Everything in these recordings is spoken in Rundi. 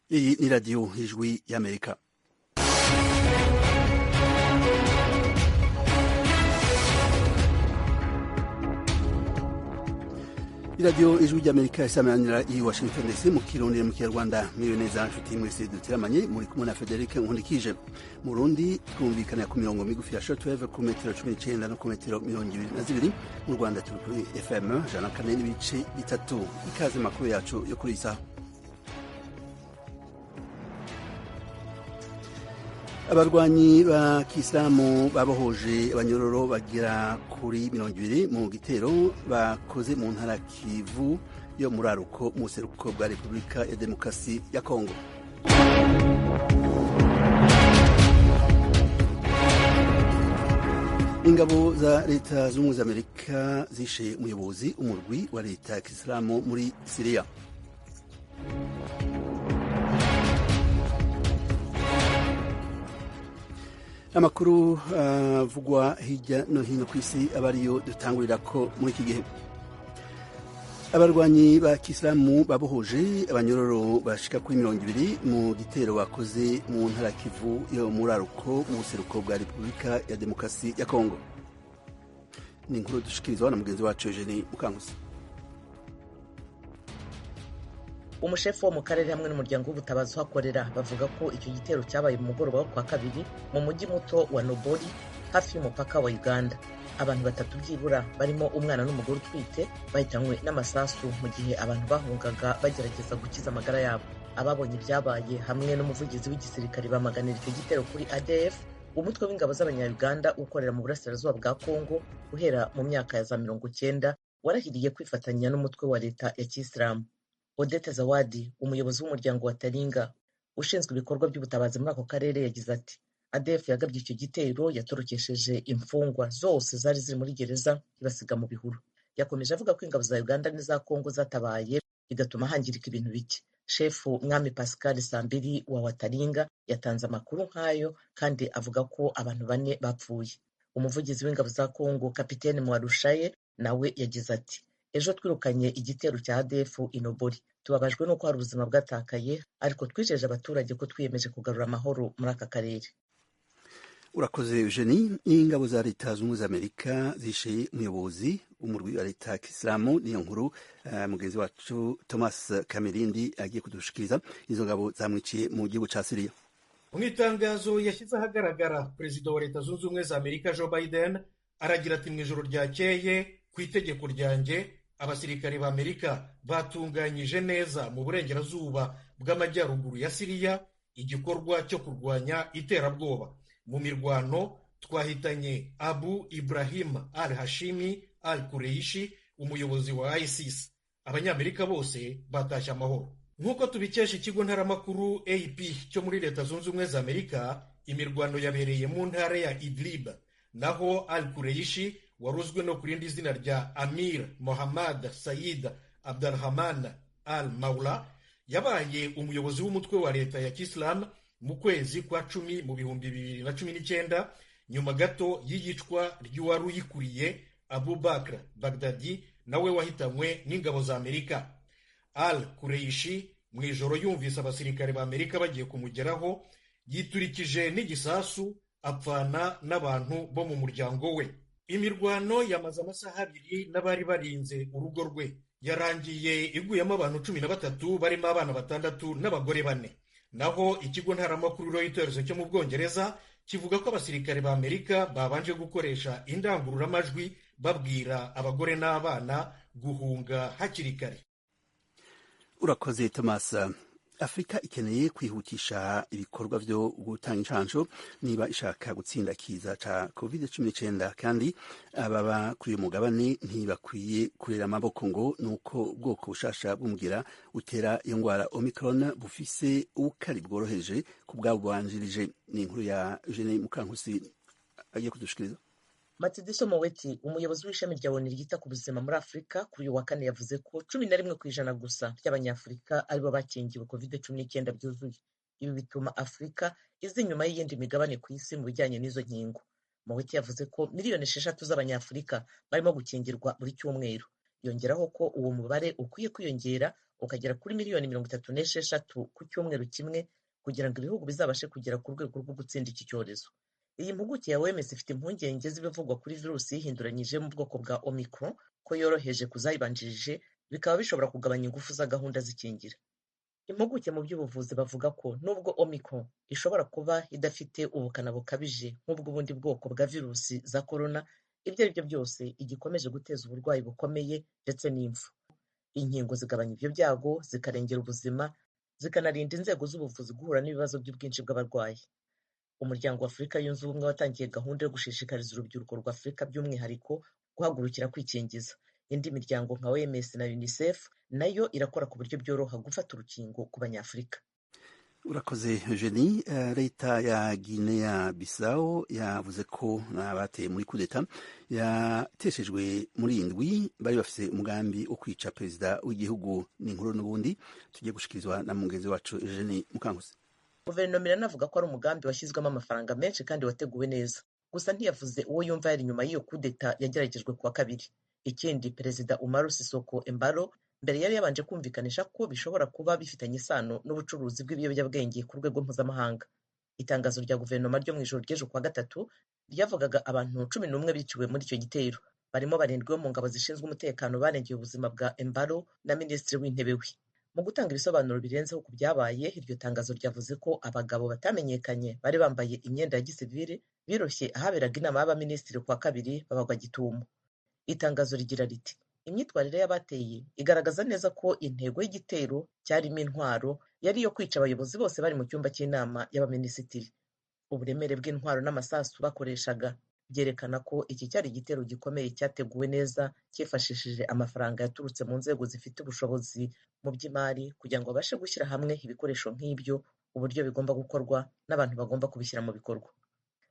Iyi ni radiyo ijwi y'Amerika. iradiyo ijwi ry'Amerika isamanira i Washington DC mu kirundi mu kinyarwanda. Mwiwe neza nshuti mwese dutiramanye, muri kumwe na Frederic Nkundikije. Mu Burundi twumvikana ku mirongo migufi ya shortwave ku metero 19 no ku metero 22. Mu Rwanda turi kuri FM 104.3. Ikaze makuru yacu yo kuri isa. Abarwanyi ba Kisilamu babohoje abanyororo bagira kuri 20 mu gitero bakoze mu ntara Kivu yo muri Aruko mu seruko bwa Repubulika ya Demokarasi ya Kongo. Ingabo za leta z'ubumwe za Amerika zishe umuyobozi umurwi wa leta ya Kisilamu muri Syria. Amakuru avugwa hirya no hino ku isi abariyo dutangurira ko muri iki gihe. Abarwanyi ba Kisilamu babohoje abanyororo bashika kuri 20 mu gitero bakoze mu ntara Kivu yo muri Aruko mu seruko bwa Repubulika ya Demokarasi ya Kongo. Ni inkuru dushikirizwa na mugenzi wacu Eugenie Mukankusi. Umushefu wo mu karere hamwe n'umuryango w'ubutabazi uhakorera bavuga ko icyo gitero cyabaye mu mugoroba wo kwa kabiri mu mujyi muto wa Nobori hafi y'umupaka wa Uganda. Abantu batatu byibura barimo umwana n'umugore utwite bahitanywe n'amasasu mu gihe abantu bahungaga bagerageza gukiza amagara yabo. Ababonye ibyabaye hamwe n'umuvugizi w'igisirikare bamaganira icyo gitero kuri ADF, umutwe w'ingabo z'abanya-Uganda ukorera mu burasirazuba bwa Kongo guhera mu myaka ya za 90 warahiriye kwifatanya n'umutwe wa leta ya Kisilamu. Odette Zawadi, umuyobozi w'umuryango wa Taringa ushinzwe ibikorwa by'ubutabazi muri ako karere, yagize ati ADF yagabye icyo gitero yatorokesheje imfungwa zose zari ziri muri gereza ibasiga mu bihuru. Yakomeje avuga ko ingabo za Uganda n'iza Kongo zatabaye bigatuma hangirika ibintu bike. Shefu Mwami Pascal Sambiri wa Wataringa yatanze amakuru nk'ayo kandi avuga ko abantu 4 bapfuye. Umuvugizi w'ingabo za Kongo Kapiteni Mwarushaye nawe yagize ati ejo twirukanye igitero cya ADF Inobori. Tubabajwe nuko hari ubuzima bwatakaye, ariko twijeje abaturage ko twiyemeje kugarura amahoro muri aka karere. Urakoze Eugenie. Ingabo za leta z'ubumwe za Amerika zishe umuyobozi umurwi wa leta ya Kisilamu. Niyo nkuru mugenzi wacu Thomas Kamirindi agiye kudushikiriza. Izo ngabo zamwiciye mu gihugu ca Syria. Mu itangazo yashyize ahagaragara, perezida wa leta zunze ubumwe za Amerika Joe Biden aragira ati mu ijoro ryakeye ku itegeko ryanjye abasirikare ba Amerika batunganyije neza mu burengerazuba bw'amajyaruguru ya Syria igikorwa cyo kurwanya iterabwoba. Mu mirwano twahitanye Abu Ibrahim al-Hashimi al-Kureishi, umuyobozi wa ISIS. Abanyamerika bose batashye amahoro. Nk'uko tubikesha ikigo ntaramakuru AP cyo muri leta zunze ubumwe za Amerika, imirwano yabereye mu ntara ya Idlib, naho al-Kureishi waruzwe no ku rindi zina rya Amir Mohammad Said Abdalrahman al-Maula yabaye umuyobozi w'umutwe wa leta ya Kisilamu mu kwezi kwa 10 mu 2019, nyuma gato y'iyicwa ry'uwari uyikuriye Abu Bakr Baghdadi nawe wahitanywe n'ingabo za Amerika. Al-Kureishi mu ijoro yumvise abasirikare ba Amerika bagiye kumugeraho yiturikije n'igisasu apfana n'abantu bo mu muryango we. Imirwano yamaze amasaha 2 n'abari barinze urugo rwe yarangiye iguyemo abantu 13 barimo abana 6 n'abagore 4. Naho ikigo ntaramakuru Reuters cyo mu Bwongereza kivuga ko abasirikare ba Amerika babanje gukoresha indangururamajwi babwira abagore n'abana guhunga hakiri kare. Urakoze Thomas. Afrika ikeneye kwihutisha ibikorwa byo gutanga inshansho niba ishaka gutsinda kiza ca COVID-19, kandi ababa kuri uyu mugabane ntibakwiye kurera amaboko ngo nuko ubwoko bushasha bw'umugira utera iyo ngwara Omicron bufise ubukari bworoheje ku bwabubanjirije. Ni inkuru ya Eugenie Mukankusi agiye kudushikiriza. Matsidiso Moweti, umuyobozi w'ishami rya ONU ryita ku buzima muri Afurika, kuri uyu wa kane yavuze ko 11% gusa by'abanyafurika aribo bakingiwe COVID-19 byuzuye. Ibi bituma Afurika iza inyuma y'iyindi migabane ku isi mu bijyanye n'izo nkingo. Moweti yavuze ko miliyoni 6 z'abanyafurika barimo gukingirwa buri cyumweru. Yongeraho ko uwo mubare ukwiye kwiyongera ukagera kuri miliyoni 36 ku cyumweru kimwe kugira ngo ibihugu bizabashe kugera ku rwego rwo gutsinda iki cyorezo. Iyi mpuguke ya OMS ifite impungenge z'ibivugwa kuri virusi yihinduranyije mu bwoko bwa Omicron ko yoroheje kuzayibanjirije, bikaba bishobora kugabanya ingufu za gahunda z'ikingira. Impuguke mu by'ubuvuzi bavuga ko nubwo Omicron ishobora kuba idafite ubukana bukabije nk'ubw'ubundi bwoko bwa virusi za corona, ibyo ari byo byose igikomeje guteza uburwayi bukomeye ndetse n'impfu. Inkingo zigabanya ibyo byago, zikarengera ubuzima, zikanarinda inzego z'ubuvuzi guhura n'ibibazo by'ubwinshi bw'abarwayi. Umuryango wa Afurika yunze ubumwe watangiye gahunda yo gushishikariza urubyiruko rwa Afurika by'umwihariko guhagurukira kwikingiza. Indi miryango nka OMS na UNICEF nayo irakora ku buryo byoroha gufata urukingo ku banyafurika. Urakoze Eugenie. Leta ya Guinea Bissau yavuze ko n'abateye muri kudeta yateshejwe muri indwi bari bafise umugambi wo kwica perezida w'igihugu. Ni inkuru n'ubundi tugiye gushikirizwa na mugenzi wacu Eugenie Mukankusi. Guverinoma iranavuga ko ari umugambi washyizwemo amafaranga menshi kandi wateguwe neza, gusa ntiyavuze uwo yumva yari inyuma y'iyo kudeta yageragejwe kuwa kabiri. Ikindi, Perezida Umaru Sisoko Embalo mbere yari yabanje kumvikanisha ko bishobora kuba bifitanye isano n'ubucuruzi bw'ibiyobyabwenge ku rwego mpuzamahanga. Itangazo rya guverinoma ryo mu ijoro ry'ejo kuwa gatatu ryavugaga abantu 11 biciwe muri icyo gitero, barimo 7 bo mu ngabo zishinzwe umutekano barengeye ubuzima bwa Embalo na minisitiri w'intebe we. Mu gutanga ibisobanuro birenzeho ku byabaye, iryo tangazo ryavuze ko abagabo batamenyekanye bari bambaye imyenda ya gisivile biroshye ahaberaga inama y'abaminisitiri kuwa kabiri babagwa gitumo. Itangazo rigira riti imyitwarire y'abateye igaragaza neza ko intego y'igitero cyarimo intwaro yari iyo kwica abayobozi bose bari mu cyumba cy'inama y'abaminisitiri. Uburemere bw'intwaro n'amasasu bakoreshaga byerekana ko iki cyari igitero gikomeye cyateguwe neza cyifashishije amafaranga yaturutse mu nzego zifite ubushobozi mu by'imari kugira ngo babashe gushyira hamwe ibikoresho nk'ibyo, uburyo bigomba gukorwa n'abantu bagomba kubishyira mu bikorwa.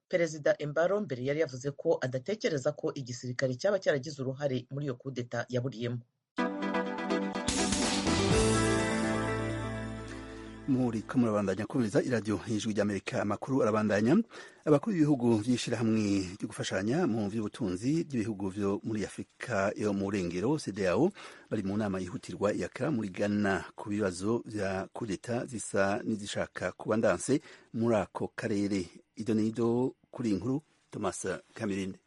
Perezida Embalo mbere yari yavuze ko adatekereza ko igisirikare cyaba cyaragize uruhare muri iyo kudeta yaburiyemo. Muri kamurabandanya kumviriza iradiyo Ijwi ry'Amerika. Amakuru arabandanya. Abakuru b'ibihugu by'ishyirahamwe ryo gufashanya mu by'ubutunzi by'ibihugu byo muri Afurika yo mu Burengero CEDEAO bari mu nama yihutirwa ya Accra muri Ghana ku bibazo bya kudeta zisa n'izishaka kuba ndanse muri ako karere. Idonido kuri inkuru Thomas Kamirinde.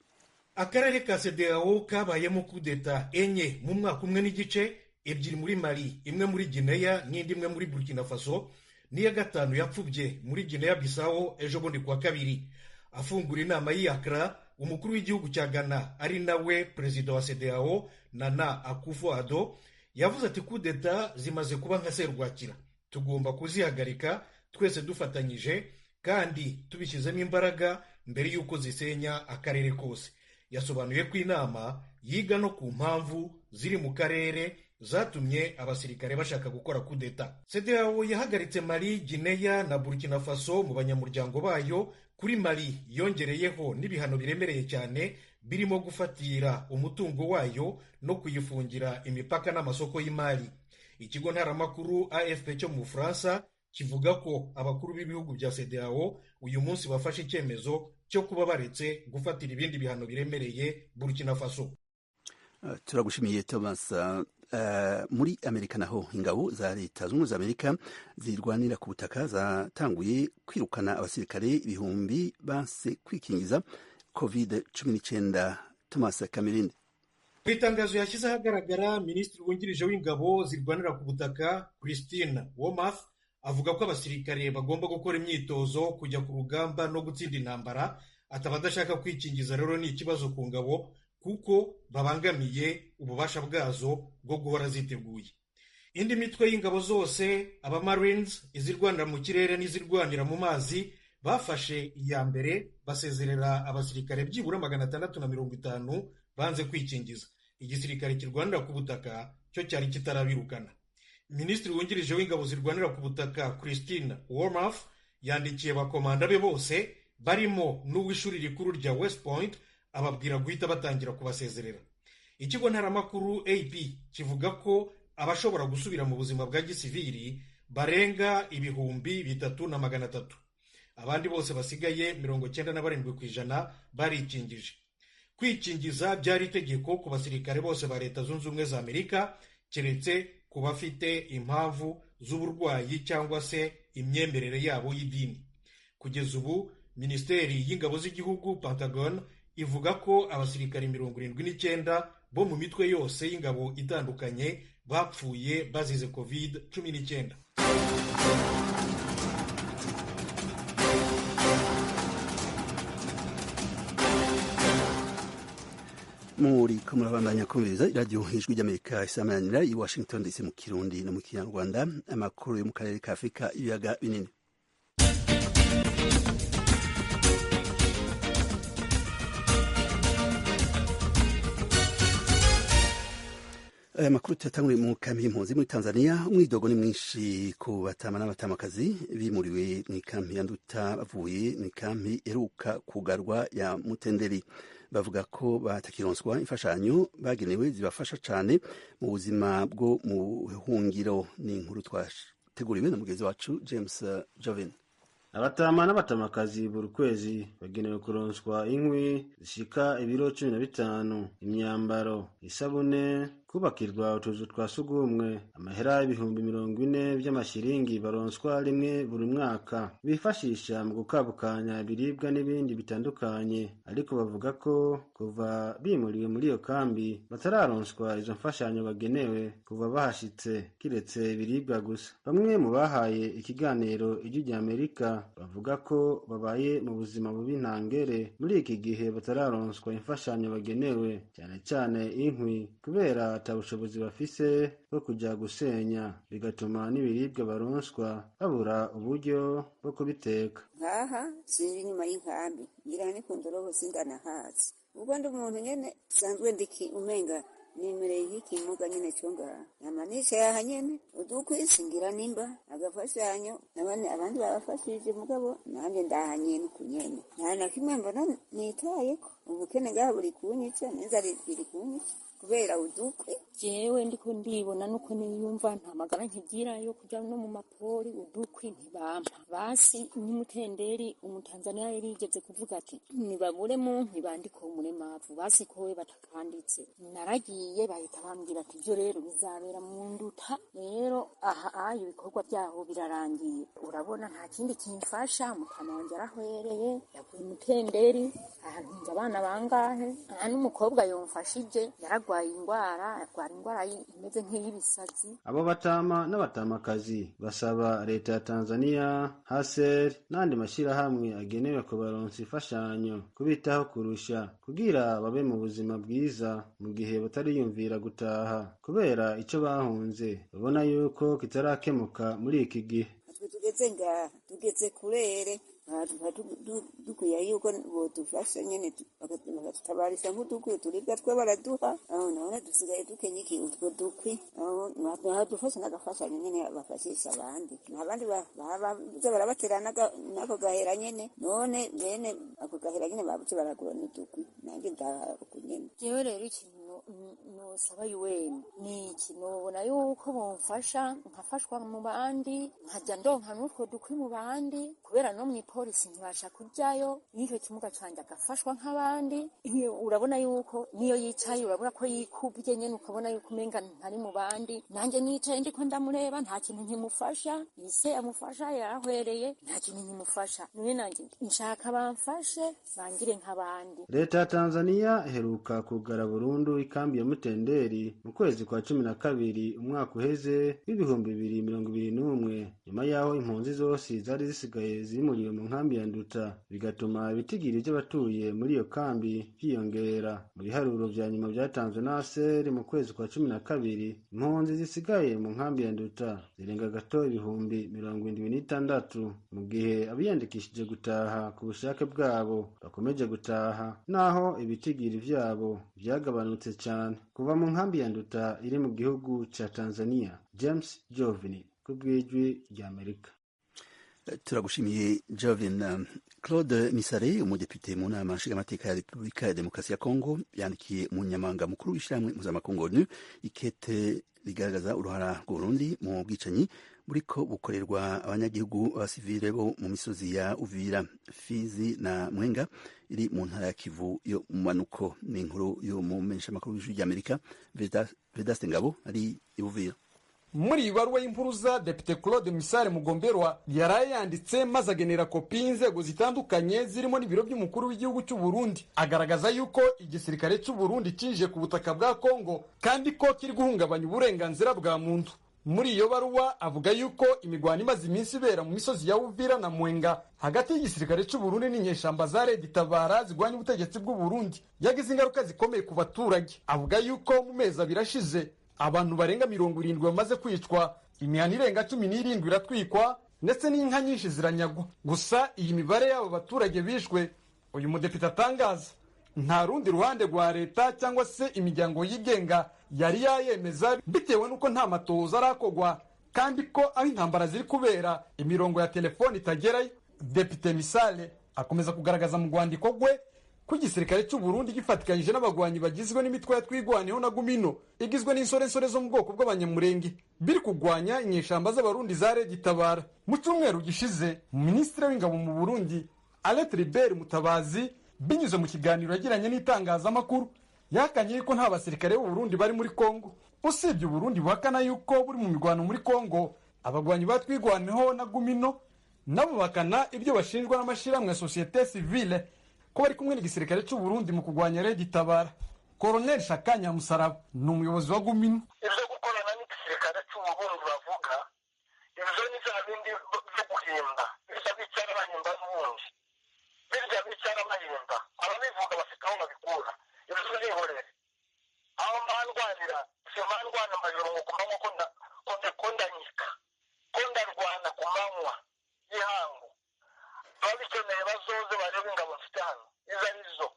Akarere ka CEDEAO kabayemo kudeta enye mu mwaka umwe n'igice, 2 muri Mali, imwe muri Guinea n'indi imwe muri Burkina Faso, n'iya gatanu yapfubye muri Guinea Bissau ejo bundi kuwa kabiri. Afungura inama y'Accra, umukuru w'igihugu cya Ghana ari nawe perezida wa CEDEAO Nana Akufo-Addo yavuze ati kudeta zimaze kuba nka serwakira, tugomba kuzihagarika twese dufatanyije kandi tubishyizemo imbaraga mbere y'uko zisenya akarere kose. Yasobanuye ko inama yiga no ku mpamvu ziri mu karere zatumye abasirikare bashaka gukora kudeta. CEDEAO yahagaritse Mali, Guinea na Burkina Faso mu banyamuryango bayo. Kuri Mali yongereyeho n'ibihano biremereye cyane birimo gufatira umutungo wayo no kuyifungira imipaka n'amasoko y'imari. Ikigo ntaramakuru AFP cyo mu Bufaransa kivuga ko abakuru b'ibihugu bya CEDEAO uyu munsi bafashe icyemezo cyo kuba baretse gufatira ibindi bihano biremereye Burkina Faso. Turagushimiye Thomas. Muri Amerika naho ingabo za leta zunze Amerika zirwanira ku butaka zatanguye kwirukana abasirikare ibihumbi base kwikingiza COVID-19. Thomas Kamirinde. Mu itangazo yashyize ahagaragara, minisitiri wungirije w'ingabo zirwanira ku butaka Christine Wormuth avuga ko abasirikare bagomba gukora imyitozo, kujya ku rugamba no gutsinda intambara. Atabadashaka kwikingiza rero ni ikibazo ku ngabo kuko babangamiye ububasha bwazo bwo guhora ziteguye. Indi mitwe y'ingabo zose, aba Marines, izirwanira mu kirere n'izirwanira mu mazi, bafashe iya mbere basezerera abasirikare byibura 650 banze kwikingiza. Igisirikare kirwanira ku butaka cyo cyari kitarabirukana. Minisitiri wungirije w'ingabo zirwanira ku butaka Christine Wormuth yandikiye bakomanda be bose barimo n'uw'ishuri rikuru rya West Point ababwira guhita batangira kubasezerera. Ikigo ntaramakuru AP kivuga ko abashobora gusubira mu buzima bwa gisivili barenga 3,300. Abandi bose basigaye 97% barikingije. Kwikingiza byari itegeko ku basirikare bose ba Leta Zunze Ubumwe za Amerika keretse ku bafite impamvu z'uburwayi cyangwa se imyemerere yabo y'idini. Kugeza ubu minisiteri y'ingabo z'igihugu Pentagon ivuga ko abasirikari 79 bo mu mitwe yose y'ingabo itandukanye bapfuye bazize COVID-19. muri ko murabandanya kumviriza iradiyo ijwi ry'Amerika isamanira i Washington DC mu Kirundi no mu Kinyarwanda. Amakuru yo mu karere ka Afurika ibiyaga binini. Aya makuru tuyatanguriye mu kambi y'impunzi muri Tanzania. Umwidogo ni mwinshi ku batama n'abatamakazi bimuriwe mu kambi ya Nduta bavuye mu kambi eruka kugarwa ya Mutenderi. Bavuga ko batakironswa imfashanyo bagenewe zibafasha cyane mu buzima bwo mu hungiro. Ni inkuru twateguriwe na mugenzi wacu James Joven. Abatama n'abatamakazi buri kwezi bagenewe kuronswa inkwi zishika ibiro 15, imyambaro, isabune, kubakirwa utuzu twa sugumwe, amahera y'ibihumbi 40 by'amashiringi baronswa rimwe buri mwaka bifashisha mu gukabukanya ibiribwa n'ibindi bitandukanye. Ariko bavuga ko kuva bimuriwe muri iyo kambi batararonswa izo mfashanyo bagenewe kuva bahashitse kiretse ibiribwa gusa. Bamwe mu bahaye ikiganiro Ijwi ry'Amerika bavuga ko babaye mu buzima bubi ntangere muri iki gihe batararonswa imfashanyo bagenewe, cyane cyane inkwi, kubera atabushobozi bafise bwo kujya gusenya, bigatuma n'ibiribwa baronswa babura uburyo bwo kubiteka. Ngaha sindi nyuma y'inkambi ngira ni kundoroho sindana hazi ubwo ndi umuntu nyene sanzwe ndiki umenga nimereye y'ikimuga nyene cyonga namanisha yaha nyene udukwisingira nimba agafashanyo abandi babafashije mugabo nanjye ndahanye n'ukunyene nta kimwe mbona nitayeko ubukene ngaha buri kunyica n'inzara iri kunyica kubera udukwi. Jewe ndiko ndibona nuko niyumva nta magara nkigira yo kuja no mu mapori, udukwi ntibampa. Basi n'Umutenderi Umutanzania yarigeze kuvuga ati nibabure mu ntibandiko umuremavu basi kowe batakanditse. Naragiye bahita bambwira ati byo rero bizabera mu Nduta, rero aha ibikorwa byaho birarangiye. Urabona nta kindi kimfasha, mukama wanje arahwereye yakuye Umutenderi ahantu abana bangahe, n'umukobwa yomfashije yaragwaye ingwara imeze nk'iy'ibisazi. Abo batama n'abatamakazi basaba leta ya Tanzania, HCR n'andi mashirahamwe agenewe kubaronsa imfashanyo kubitaho kurusha kugira babe mu buzima bwiza mu gihe batariyumvira gutaha kubera ico bahunze babona yuko kitarakemuka muri iki gihe. Tugeze kurere dukwiye yuko bodufasha nyene bakatutabarisha nk'udukwi turibwa twe baraduha none dusigaye dukenye iki utwo dukwi badufasha n'agafashanyo nyene bafashisha abandi n'abandi baza barabaterana n'ako gahera nyene none bene ako gahera nyene babuze baragura n'udukwi nanjye ndaruko nyene. Jewe rero ikintu nosaba UN ni kinobona yuko bomfasha nkafashwa mu bandi nkajya ndonka n'utwo dukwi mu bandi kubera no mw'ipolisi ntibasha kujayo n'icyo kimuga canje agafashwa nk'abandi. Urabona yuko niyo yicaye urabona ko yikubye nyene ukabona yuko umenga ntari mu bandi, nanjye nicaye ndiko ndamureba nta kintu nkimufasha, ise amufasha yarahwereye nta kintu nkimufasha, none nanjye nshaka bamfashe bangire nk'abandi. Leta ya Tanzania iheruka kugara burundu ikambi ya Mutenderi mu kwezi kwa 12 umwaka uheze w'2021 nyuma yaho impunzi zose zari zisigaye zimuriwe mu nkambi ya Nduta, bigatuma ibitigiri by'abatuye muri iyo kambi byiyongera. Muri haruro vya nyuma byatanzwe na HCR mu kwezi kwa 12 impunzi zisigaye mu nkambi ya Nduta zirenga gato 76,000 mu gihe abiyandikishije gutaha ku bushake bwabo bakomeje gutaha, naho ibitigiri vyabo byagabanutse cyane kuva mu nkambi ya Nduta iri mu gihugu ca Tanzania. James Jovini kubw'Ijwi ry'Amerika. Turagushimiye Jovin. Claude Misare umudepite mu nama nshingamateka ya Repubulika ya Demokarasi ya Kongo yandikiye umunyamabanga mukuru w'ishyirahamwe mpuzamakungu ONU ikete rigaragaza uruhara rw'Uburundi mu bwicanyi buriko bukorerwa abanyagihugu b'abasivile bo mu misozi ya Uvira, Fizi na Mwenga iri mu ntara ya Kivu yo mu manuko. Ni inkuru yo mu menyeshamakuru w'Ijwi ry'Amerika Vedaste Ngabo ari i Uvira. muri iyi baruwa y'impuruza Depite Claude Misare Mugomberwa yaraye yanditse maze agenera kopi y'inzego zitandukanye zirimo n'ibiro by'umukuru w'igihugu cy'u Burundi, agaragaza yuko igisirikare cy'u Burundi cinje ku butaka bwa Kongo kandi ko kiri guhungabanya uburenganzira bwa muntu. Muri iyo baruwa avuga yuko imigwano imaze iminsi ibera mu misozi ya Uvira na Mwenga hagati y'igisirikare cy'u Burundi n'inyeshamba za Red Tabara zigwanya ubutegetsi bw'u Burundi yagize ingaruka zikomeye ku baturage. Avuga yuko mu mezi birashize abantu barenga 70 bamaze kwicwa, imihana irenga 17 iratwikwa ndetse n'inka nyinshi ziranyagwa. Gusa iyi mibare y'abo baturage bishwe uyu mudepite atangaza nta rundi ruhande rwa leta cyangwa se imiryango yigenga yari yayemeza, bitewe nuko nta matoza arakogwa kandi ko aho intambara ziri kubera imirongo ya telefoni itagerayo. Depite Misale akomeza kugaragaza mu rwandiko rwe ko igisirikare cy'u Burundi gifatikanyije n'abagwanyi bagizwe n'imitwe ya Twigwaneho na Gumino igizwe n'insorensore zo mu bwoko bw'abanyamurenge biri kugwanya inyeshamba z'abarundi za Red Tabara. Mu cyumweru gishize Minisitiri w'Ingabo mu Burundi Alain Tribert Mutabazi binyuze mu kiganiro yagiranye n'itangazamakuru yakanye ko nta basirikare b'u Burundi bari muri Kongo. Usibye u Burundi buhakana yuko buri mu mirwano muri Kongo, abagwanyi ba Twigwaneho na Gumino nabo bakana ibyo bashinjwa n'amashyirahamwe ya societe civile ko bari kumwe n'igisirikare cy'u Burundi mu kugwanya Red Tabara. Colonel Shakanya Musaraba ni umuyobozi wa Gumino. Ibyo gukorana n'igisirikare cy'u Burundi bavuga ibyo ni za bindi byo guhimba, bisa bicara bahimba n'ubundi, birya bicara bahimba, ababivuga bafite aho babikura. Ibyo nihorere aho mbarwanira si mbarwana amajoro mu kumanywa ko ndanyika ko ndarwana ku manywa y'ihangu, babikeneye bazoze barebe ingabo mfite hano izo arizo.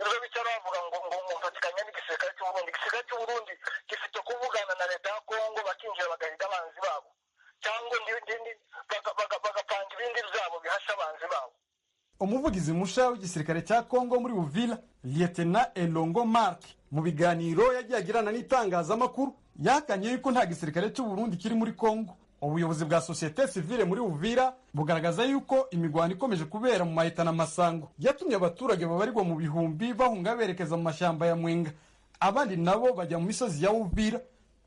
Ibyo bicara bavuga ngo mufatikanya n'igisirikare cy'u Burundi. Igisirikare cy'u Burundi gifite kuvugana na leta ya Kongo bakinjira bagahiga abanzi babo cyangwa bagapanga ibindi byabo bihasha abanzi babo. Umuvugizi musha w'igisirikare cya Kongo muri Uvira Lieutenant Elongo Mark mu biganiro yagiye agirana n'itangazamakuru yakanye yuko nta gisirikare cy'u Burundi kiri muri Kongo. Ubuyobozi bwa societe civile muri Uvira bugaragaza yuko imigwano ikomeje kubera mu mahitana masango yatumye abaturage babarirwa mu bihumbi bahunga berekeza mu mashyamba ya Mwenga, abandi nabo bajya mu misozi ya Uvira.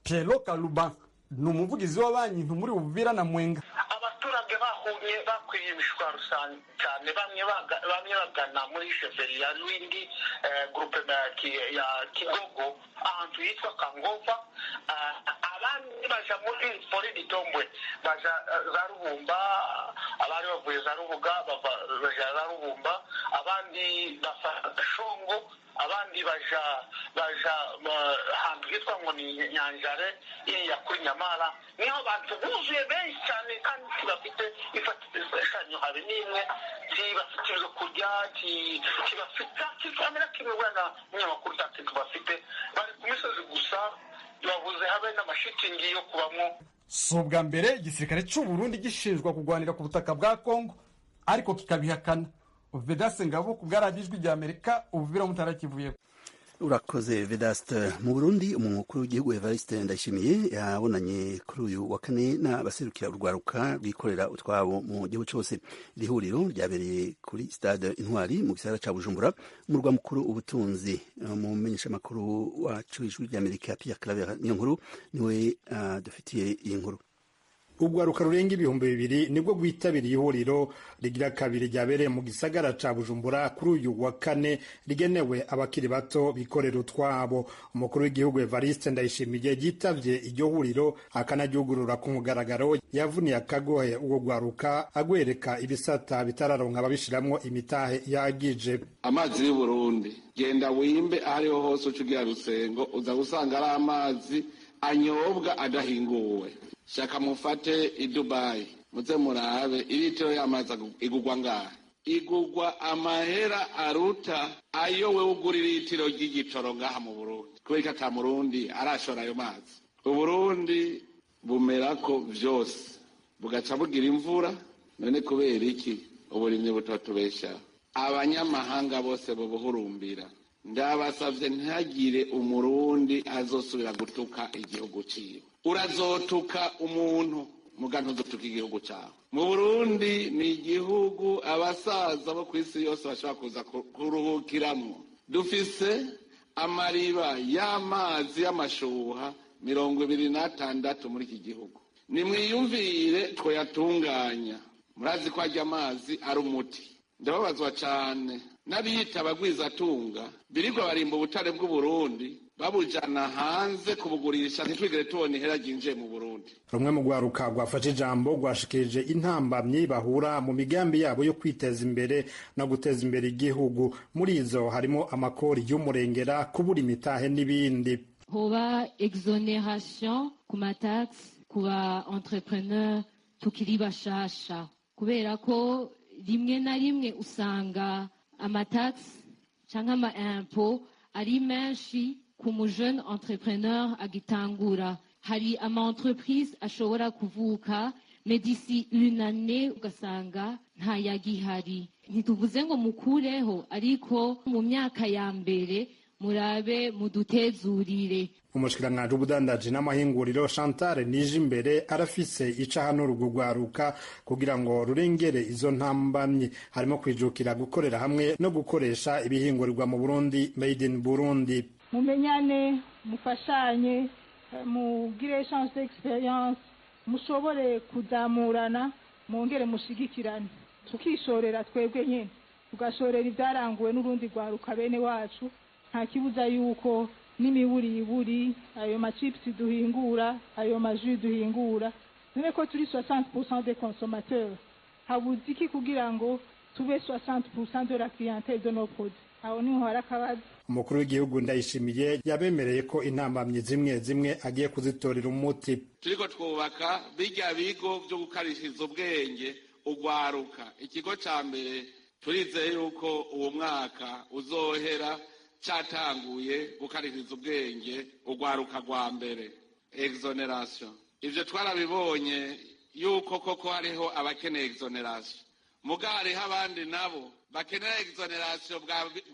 Pierre Kaluban ni umuvugizi w'abanyi muri Uvira na Mwenga. Abaturage bahunye bakwiye imishwaro cyane, bamwe bagana muri sheferi ya Lwindi groupe ya Kigogo ahantu yitwa Kangova, abandi baja muri Ditombwe baja za Rubumba, abari bavuye za Rubuga baja za Rubumba, abandi bafata Shongo, abandi baja ahantu hitwa ngo ni Nyanjare ya kuri Nyamara. Niho abantu buzuye benshi cyane kandi bafite ifashanyo habe n'imwe kibafite kurya kibafite kikamera kimubana n'amakuru cyane bafite bari ku misozi gusa bavuze habe n'amashitingi yo kubamo. Si ubwa mbere igisirikare cy'u Burundi gishinjwa kugwanira ku butaka bwa Kongo ariko kikabihakana. Vedaste Ngabo ku bwaragijwe rya Amerika Uvira mutarakivuye. Urakoze Vedaste. Mu Burundi umukuru w'igihugu Evariste Ndayishimiye yabonanye kuri uyu wa kane n'abaserukira urwaruka rwikorera utwabo mu gihugu cyose. Iri huriro ryabereye kuri stade Intwari mu gisagara ca Bujumbura mu rwa mukuru ubutunzi. Mu menyesha makuru wacu ijwi rya Amerika Pierre Claver niyo nkuru niwe dufitiye iyi nkuru. Urwaruka rurenga ibihumbi 200 nibwo rwitabiriye ihuriro rigira kabiri ryabereye mu gisagara ca Bujumbura kuri uyu wa kane rigenewe abakiri bato bikorera utwabo. Umukuru w'igihugu Evariste Ndayishimiye yitavye iryo huriro akanaryugurura ku mugaragaro, yavuniye akagohe uwo rwaruka agwereka ibisata bitararonka ababishiramwo imitahe yagije. Amazi y'u Burundi genda wimbe ahariho hose ucugira Rusengo uza gusanga ari amazi anyobwa adahinguwe. Shaka mufate i Dubai muze murabe iritiro y'amazi igugwa ngaha, igugwa amahera aruta ayo we ugura iritiro ry'igitoro ngaha mu Burundi, kubera ata Murundi arashora ayo mazi. Uburundi bumerako vyose bugaca bugira imvura, none kubera iki uburimyi butotubesha? Abanyamahanga bose bobuhurumbira. Ndabasavye ntihagire Umurundi azosubira gutuka igihugu ciwe. Urazotuka umuntu muga ntuzotuka igihugu cyawe. Mu Burundi ni igihugu abasaza bo kwisi yose bashaka kuza kuruhukiramwo. Dufise amariba y'amazi y'amashuha 26 muri iki gihugu. Nimwiyumvire twoyatunganya. Murazi ko ajya amazi ari umuti. Ndababazwa cyane n'abiyita abagwizatunga birirwa barimba ubutare bw'u Burundi babujana hanze kubugurisha ntitwigere tubona ihera ryinjiye mu Burundi. Rumwe mu rwaruka rwafashe ijambo rwashikirije intambamyi bahura mu migambi yabo yo kwiteza imbere no guteza imbere igihugu. Muri izo harimo amakori y'umurengera, kubura imitahe n'ibindi. Hoba exoneration ku matax ku ba entrepreneur tukiri bashasha, kubera ko rimwe na rimwe usanga amatax canke ama impôt ari menshi ku mu jeune entrepreneur agitangura. Hari ama entreprise ashobora kuvuka mais d'ici une année ugasanga nta yagihari. Ntituvuze ngo mukureho, ariko mu myaka ya mbere murabe mudutezurire. Umushikiranganji w'ubudandaji n'amahinguriro Chantal Nijimbere arafise ica hano rugwaruka kugira ngo rurengere izo ntambamyi, harimo kwijukira gukorera hamwe no gukoresha ibihingurirwa mu Burundi, made in Burundi. Mumenyane, mufashanye, mugire échange d'expérience, mushobore kuzamurana, mwongere mushigikirane, tukishorera twebwe nyene, tugashorera ivyaranguwe n'urundi rwaruka bene wacu. Nta kibuza yuko n'imiburiburi ayo machips duhingura, ayo maju duhingura, none ko turi 60% des consommateurs, habuze iki kugira ngo tube 60% de la clientèle de nos produits. Aho niho harakabaza. Umukuru w'igihugu Ndayishimiye yabemereye ko intambamyi zimwe zimwe agiye kuzitorera umuti. Turiko twubaka bijya bigo byo gukarishiriza ubwenge ugwaruka. Ikigo ca mbere turizeye yuko uwo mwaka uzohera cyatanguye gukaririza ubwenge ugwaruka rwa mbere, exoneration. Ivyo twarabibonye yuko koko hariho abakeneye exoneration, muga hariho abandi nabo bakenera exoneration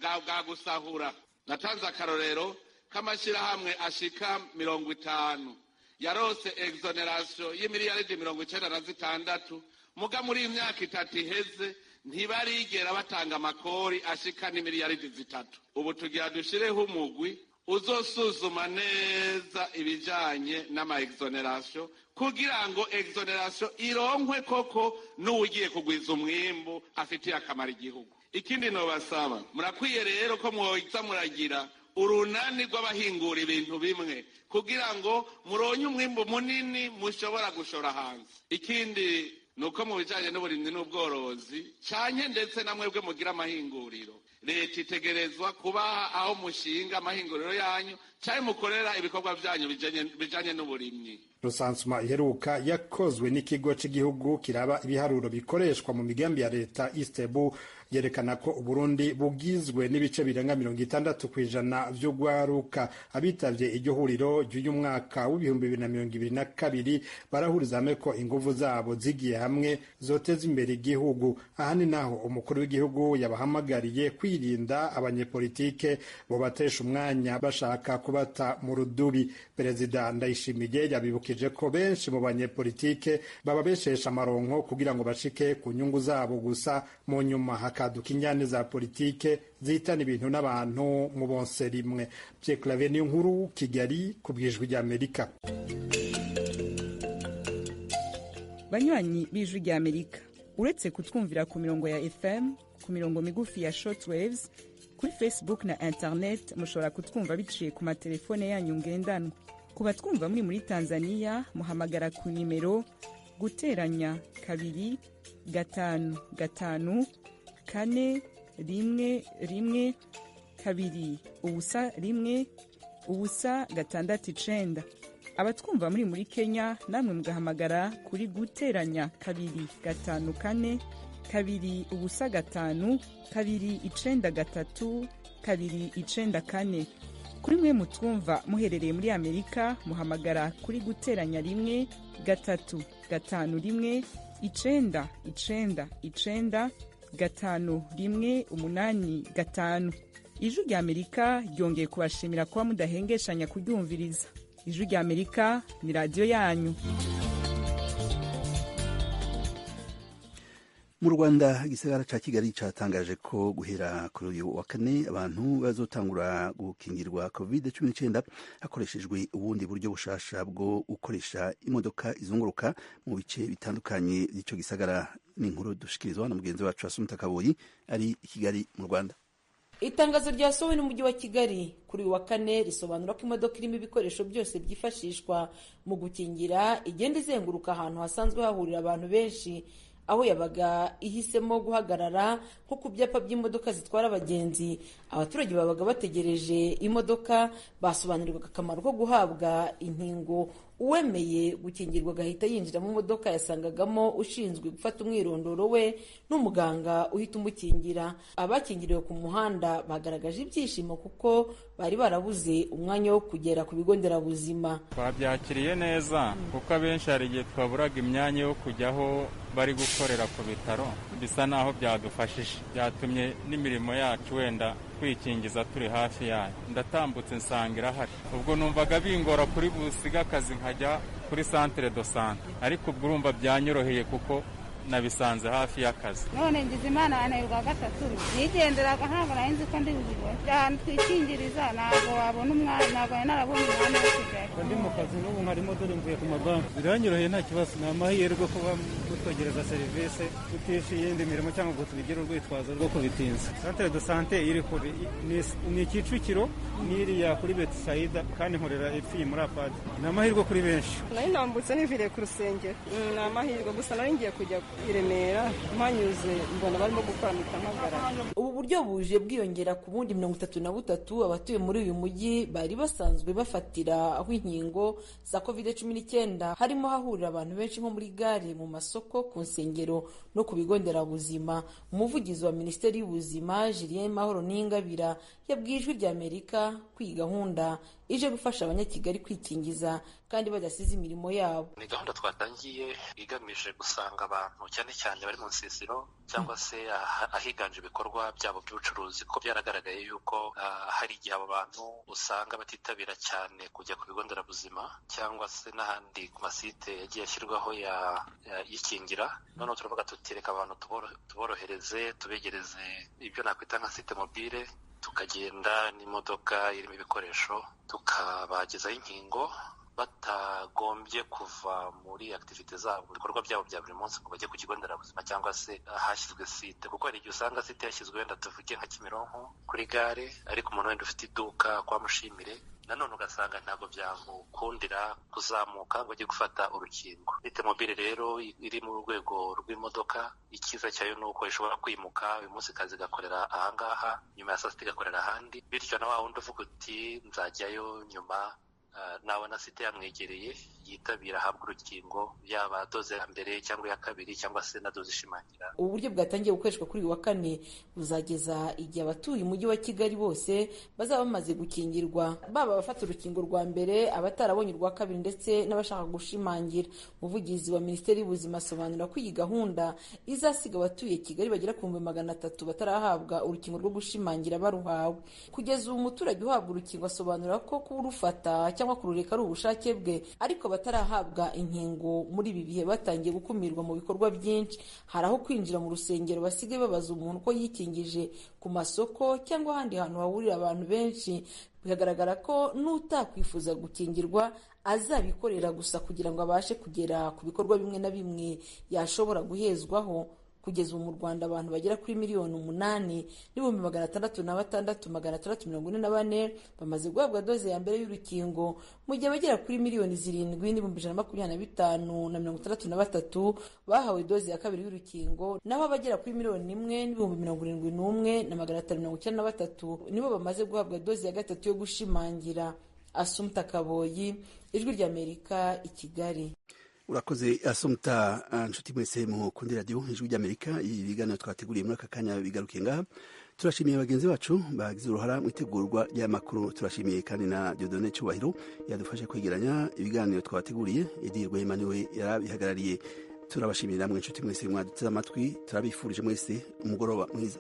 bwa gusahura. Natanze akarorero k'amashirahamwe ashika 50 yarose exoneration y'imiliyaridi 96, muga muri imyaka 3 iheze ntibarigera batanga amakori ashika n'imiliyaridi 3. Ubu tugira dushireho umugwi uzosuzuma neza ibijanye n'ama exoneration kugira ngo exoneration ironkwe koko n'ugiye kugwiza umwimbu afitiye akamaro igihugu. Ikindi no basaba, murakwiye rero ko mwoza muragira urunani rw'abahingura ibintu bimwe kugira ngo muronye umwimbu munini mushobora gushora hanze. Ikindi nuko mu bijanye n'uburimyi n'ubworozi canke ndetse na mwebwe mugira amahinguriro, leta itegerezwa kuba aho mushinga amahinguriro yanyu canke mukorera ibikorwa vyanyu bijanye n'uburimyi. Rusansuma iheruka yakozwe n'ikigo cy'igihugu kiraba ibiharuro bikoreshwa mu migambi ya leta Istebu yerekana ko Uburundi bugizwe n'ibice birenga 60% vy'ugwaruka. Abitavye iryo huriro ry'uyu mwaka w'2022 barahuriza hamwe ko inguvu zabo zigiye hamwe zoteza imbere igihugu. Aha ni naho umukuru w'igihugu yabahamagariye kwirinda abanyepolitike bo batesha umwanya bashaka kubata mu rudubi. Perezida Ndayishimiye yabibukije ko benshi mu banyepolitike baba beshesha amaronko kugira ngo bashike ku nyungu zabo gusa, mu nyuma hakaduka injyane za politike zihitana ibintu n'abantu mu bonse rimwe. Pierre Claver niyo nkuru, Kigali, ku bw'ijwi ry'Amerika. Banywanyi b'ijwi ry'Amerika, uretse kutwumvira ku mirongo ya FM, ku mirongo migufi ya shortwaves, kuri Facebook na internet mushobora kutwumva biciye ku matelefone yanyu ngendanwa. Ku batwumva muri Tanzania muhamagara ku nimero guteranya 255 4 1 1 2 ubusa 1 ubusa 6 abatwumva muri Kenya namwe mugahamagara kuri guteranya 254 2 ubusa 5 2 93 2 94. Kuri mwe mutwumva muherereye muri Amerika muhamagara kuri guteranya 1 3 5 1 9 9 5 1 8 5. Ijwi ry'Amerika ryongeye kubashimira kuba mudahengeshanya kuryumviriza. Ijwi ry'Amerika ni radio yanyu. mu Rwanda igisagara ca Kigali catangaje ko guhera kuri uyu wa kane abantu bazotangura gukingirwa COVID-19 hakoreshejwe ubundi buryo bushasha bwo gukoresha imodoka izunguruka mu bice bitandukanye by'ico gisagara. N'inkuru dushikirizwa na mugenzi wacu Asumta Kaboyi ari i Kigali mu Rwanda. Itangazo ryasohowe n'umujyi wa Kigali kuri uyu wa kane risobanura ko imodoka irimo ibikoresho byose byifashishwa mu gukingira igenda izenguruka ahantu hasanzwe hahurira abantu benshi, aho yabaga ihisemo guhagarara nko ku byapa by'imodoka zitwara abagenzi. Abaturage babaga bategereje imodoka basobanurirwaga akamaro ko guhabwa inkingo. Uwemeye gukingirwa agahita yinjira mu modoka yasangagamo ushinzwe gufata umwirondoro we n'umuganga uhita umukingira. Abakingiriwe ku muhanda bagaragaje ibyishimo kuko bari barabuze umwanya wo kugera ku bigo nderabuzima. Twabyakiriye neza kuko abenshi hari igihe twaburaga imyanya yo kujyaho bari gukorera ku bitaro, bisa naho byadufashije, byatumye n'imirimo yacu wenda kwikingiza turi hafi yayo. Ndatambutse nsanga irahari, ubwo numvaga bingora kuri busiga akazi nkajya kuri centre de santé, ariko ubwo urumva byanyoroheye kuko nabisanze hafi y'akazi. None ngize Imana anayirwa gatatu nigenderaga ntabwo nari nzi ko ndi buzibone cyane twikingiriza, ntabwo wabona umwana, ntabwo narabona umwana wo kujyayo. Ndi mu kazi n'ubu nkarimo dore mvuye ku mabanki, biranyoroheye nta kibazo. Ni amahirwe kuba mutwegereza serivisi tutishe iyindi mirimo cyangwa ngo tubigire urwitwazo rwo kubitinza. Centre de santé iri kuri ni Kicukiro n'iriya kuri Betsaida kandi nkorera epfo muri Apad. Ni amahirwe kuri benshi. Nari nambutse niviriye ku rusengero, ni amahirwe gusa nari ngiye kujya i Remera, mpanyuze mbona barimo gukora mitamagara. Ubu buryo buje bwiyongera ku bundi 33 abatuye muri uyu mujyi bari basanzwe bafatira aho inkingo za COVID-19, harimo hahurira abantu benshi nko muri gare, mu masoko, ku nsengero no ku bigo nderabuzima. Umuvugizi wa Minisiteri y'Ubuzima Julien Mahoro Ningabira yabwiye Ijwi ry'Amerika ko iyi gahunda ije gufasha abanyakigali kwikingiza kandi badasize imirimo yabo. Ni gahunda twatangiye igamije gusanga abantu cyane cyane bari mu nsisiro cyangwa se ahiganje ibikorwa byabo by'ubucuruzi, ko byaragaragaye yuko hari igihe abo bantu usanga batitabira cyane kujya ku bigo nderabuzima cyangwa se n'ahandi ku masite yagiye ashyirwaho yikingira. Noneho turavuga tutireka abantu tuborohereze, tubegereze ibyo nakwita nka site mobile, tukagenda n'imodoka irimo ibikoresho tukabagezaho inkingo batagombye kuva muri activite zabo, ibikorwa byabo bya buri munsi ngo bajye ku kigo nderabuzima cyangwa se hashyizwe site, kuko hari igihe usanga site yashyizwe wenda tuvuge nka Kimironko kuri gare, ariko umuntu wenda ufite iduka kwa Mushimire nanone ugasanga ntabwo byamukundira kuzamuka ngo ajye gufata urukingo. Site mobile rero iri mu rwego rw'imodoka, ikiza cyayo ni uko ishobora kwimuka, uyu munsi kazi gakorera ahangaha, nyuma ya saa sita igakorera ahandi, bityo na wa wundi uvuga uti nzajyayo nyuma nawe na site yamwegereye yitabira ahabwa urukingo, yaba doze ya mbere cyangwa iya kabiri cyangwa se na doze ishimangira. Ubu buryo bwatangiye gukoreshwa kuri uyu wa kane buzageza igihe abatuye umujyi wa Kigali bose bazaba bamaze gukingirwa, baba abafata urukingo rwa mbere, abatarabonye urwa kabiri ndetse n'abashaka gushimangira. Umuvugizi wa Minisiteri y'Ubuzima asobanura ko iyi gahunda izasiga abatuye Kigali bagera ku 300 batarahabwa urukingo rwo gushimangira baruhawe. Kugeza ubu umuturage uhabwa urukingo asobanura ko kurufata cyangwa kurureka ari ubushake bwe, ariko batarahabwa inkingo muri ibi bihe batangiye gukumirwa mu bikorwa byinshi. Hari aho kwinjira mu rusengero basigaye babaza umuntu ko yikingije, ku masoko cyangwa ahandi hantu hahurira abantu benshi. Bikagaragara ko n'utakwifuza gukingirwa azabikorera gusa kugira ngo abashe kugera ku bikorwa bimwe na bimwe yashobora guhezwaho. Kugeza ubu mu Rwanda abantu bagera kuri 8,606,644 bamaze guhabwa doze ya mbere y'urukingo, mu gihe bagera kuri 7,125,63 bahawe doze ya kabiri y'urukingo, naho abagera kuri 1,071,593 nibo bamaze guhabwa doze ya gatatu yo gushimangira. Asumta Kaboyi, Ijwi ry'Amerika, i Kigali. Urakoze Asumta. Nshuti mwese mukundi radio Ijwi ry'Amerika, ibiganiro twateguriye muri aka kanya bigarukiye ngaha. Turashimiye bagenzi bacu bagize uruhara mu itegurwa ry'amakuru. Turashimiye kandi na Dieudonné Cyubahiro yadufashe kwegeranya ibiganiro twateguriye. Edi Rwemaniwe yarabihagarariye. Turabashimira namwe nshuti mwese mwaduteze amatwi. Turabifurije mwese umugoroba mwiza.